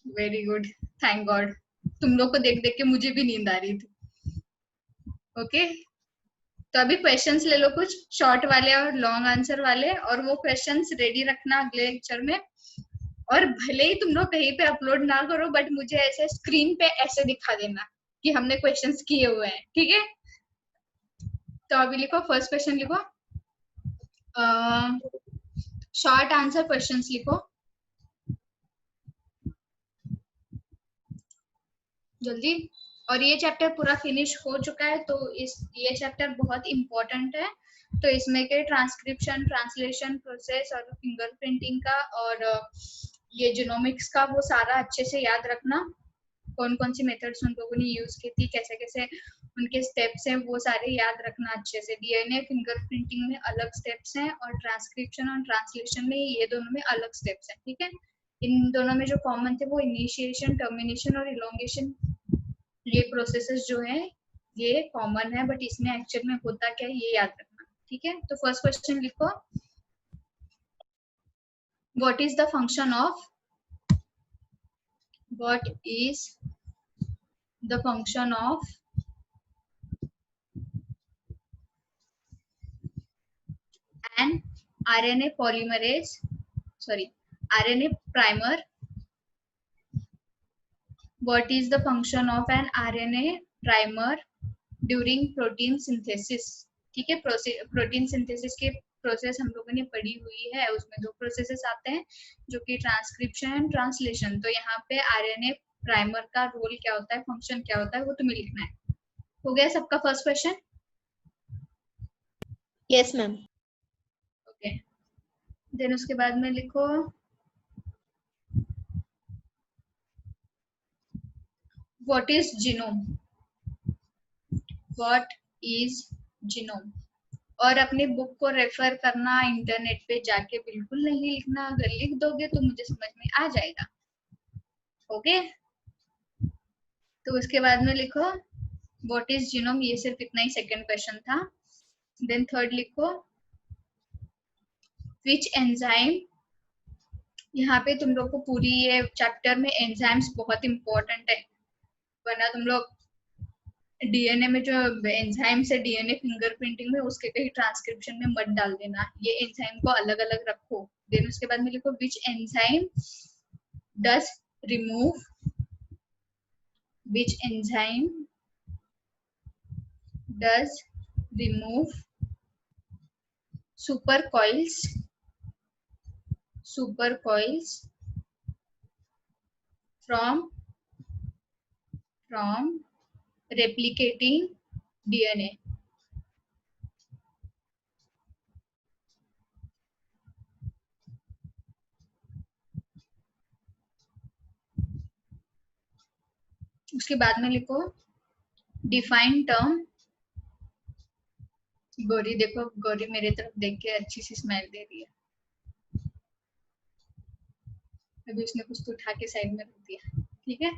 वेरी गुड, थैंक गॉड, तुम लोग को देख देख के मुझे भी नींद आ रही थी। ओके, तो अभी क्वेश्चंस ले लो कुछ शॉर्ट वाले और लॉन्ग आंसर वाले, और वो क्वेश्चंस रेडी रखना अगले लेक्चर में। और भले ही तुम लोग कहीं पे अपलोड ना करो, बट मुझे ऐसे स्क्रीन पे ऐसे दिखा देना कि हमने क्वेश्चंस किए हुए हैं, ठीक है। तो अभी लिखो, फर्स्ट क्वेश्चन लिखो, शॉर्ट आंसर क्वेश्चंस लिखो जल्दी। और ये चैप्टर पूरा फिनिश हो चुका है, तो ये चैप्टर बहुत इंपॉर्टेंट है। तो इसमें के ट्रांसक्रिप्शन, ट्रांसलेशन प्रोसेस और फिंगरप्रिंटिंग का और ये जीनोमिक्स का वो सारा अच्छे से याद रखना। कौन कौन सी मेथड्स उन लोगों ने यूज की थी, कैसे कैसे उनके स्टेप्स हैं, वो सारे याद रखना अच्छे से। डीएनए फिंगरप्रिंटिंग में अलग स्टेप्स हैं, और ट्रांसक्रिप्शन और ट्रांसलेशन में ये दोनों में अलग स्टेप्स हैं, ठीक है। इन दोनों में जो कॉमन थे वो इनिशिएशन, टर्मिनेशन और इलोंगेशन, ये प्रोसेसेस जो है ये कॉमन है, बट इसमें एक्चुअल में होता क्या है ये याद रखना, ठीक है। तो फर्स्ट क्वेश्चन लिखो, what is the function of, what is the function of an RNA polymerase, sorry, RNA primer. What is the function of an RNA primer during protein synthesis? ठीक है, प्रोटीन सिंथेसिस के process हम लोगों ने पढ़ी हुई है, उसमें 2 प्रोसेसेस आते हैं जो कि ट्रांसक्रिप्शन एंड ट्रांसलेशन। तो यहाँ पे आरएनए प्राइमर का रोल क्या होता है, फंक्शन क्या होता है, वो तुम्हें लिखना है। हो गया सबका first question? Yes, ma'am. Okay, then उसके बाद में लिखो, what is genome, what is genome. और अपनी बुक को रेफर करना, इंटरनेट पे जाके बिल्कुल नहीं लिखना, अगर लिख दोगे तो मुझे समझ में आ जाएगा। ओके, तो उसके बाद में लिखो व्हाट इज जीनोम, ये सिर्फ इतना ही सेकंड क्वेश्चन था। देन थर्ड लिखो विच एंजाइम। यहाँ पे तुम लोग को पूरी ये चैप्टर में एंजाइम्स बहुत इंपॉर्टेंट है, वरना तुम लोग डीएनए में जो एंजाइम्स है डीएनए फिंगरप्रिंटिंग में, उसके कहीं ट्रांसक्रिप्शन में मत डाल देना, ये एंजाइम को अलग अलग रखो। देन उसके बाद में लिखो which enzyme does remove, which enzyme does remove supercoils from replicating DNA. उसके बाद में लिखो डिफाइन टर्म। गौरी देखो, गौरी मेरे तरफ देख के अच्छी सी स्माइल दे रही है। अभी उसने कुछ तो उठा के साइड में रख दिया। ठीक है,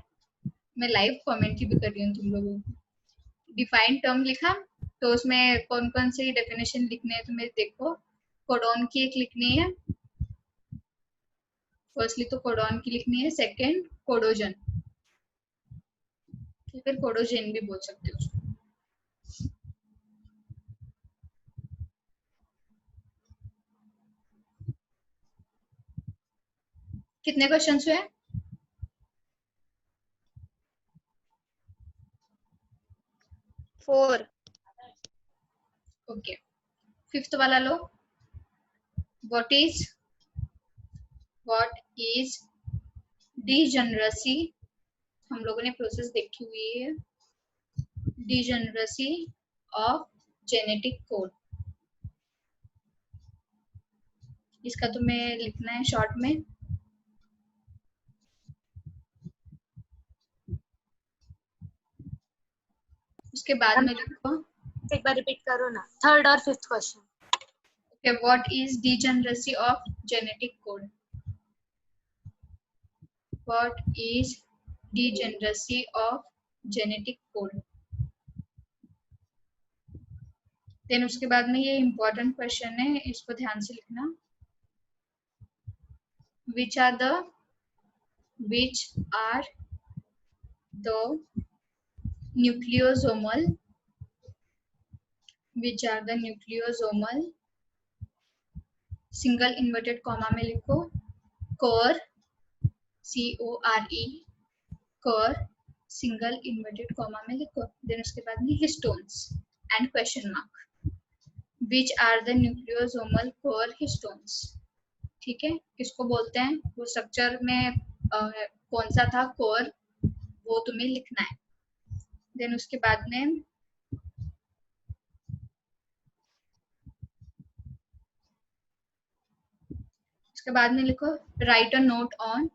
मैं लाइव कमेंट भी कर रही हूँ तुम लोगों को। डिफाइन टर्म लिखा तो उसमें कौन कौन से डेफिनेशन लिखने हैं तुम्हें देखो। कोडॉन की एक लिखनी है, फर्स्टली तो कोडॉन की लिखनी है, सेकंड कोडोजन, फिर कोडोजेन भी बोल सकते हो उसको। कितने क्वेश्चन हुए? 4. ओके, फिफ्थ वाला लो। What is degeneracy? हम लोगों ने प्रोसेस देखी हुई है। डीजेनरेसी ऑफ जेनेटिक कोड, इसका तुम्हें लिखना है शॉर्ट में। उसके बाद में लिखो, एक बार रिपीट करो ना, थर्ड और fifth question. Okay, what is degeneracy of genetic code? What is degeneracy of genetic code? Then उसके बाद में ये इंपॉर्टेंट क्वेश्चन है, इसको ध्यान से लिखना। which are the nucleosomal single inverted comma में लिखो core, CORE, core single inverted comma में लिखो। देन उसके बाद में histones and question mark. which are the nucleosomal core histones? ठीक है, किसको बोलते हैं, वो स्ट्रक्चर में कौन सा था कोर, वो तुम्हें लिखना है। देन उसके बाद में लिखो right a note on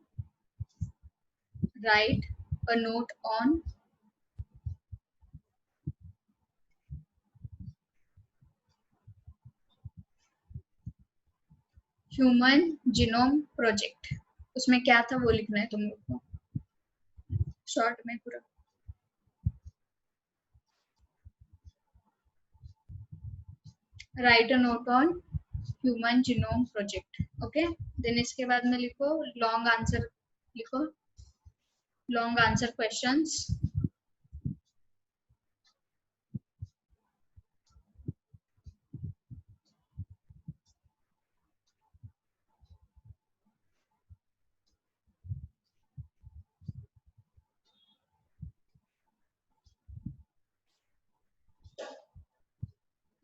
human genome project. उसमें क्या था वो लिखना है तुम लोग को शॉर्ट में पूरा। Write a note on human genome project. Okay, then इसके बाद में लिखो लॉन्ग आंसर क्वेश्चंस।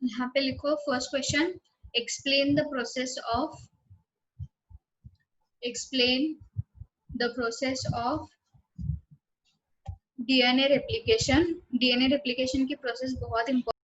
यहाँ पे लिखो first question, explain the process of DNA replication. DNA replication की प्रोसेस बहुत इंपॉर्टेंट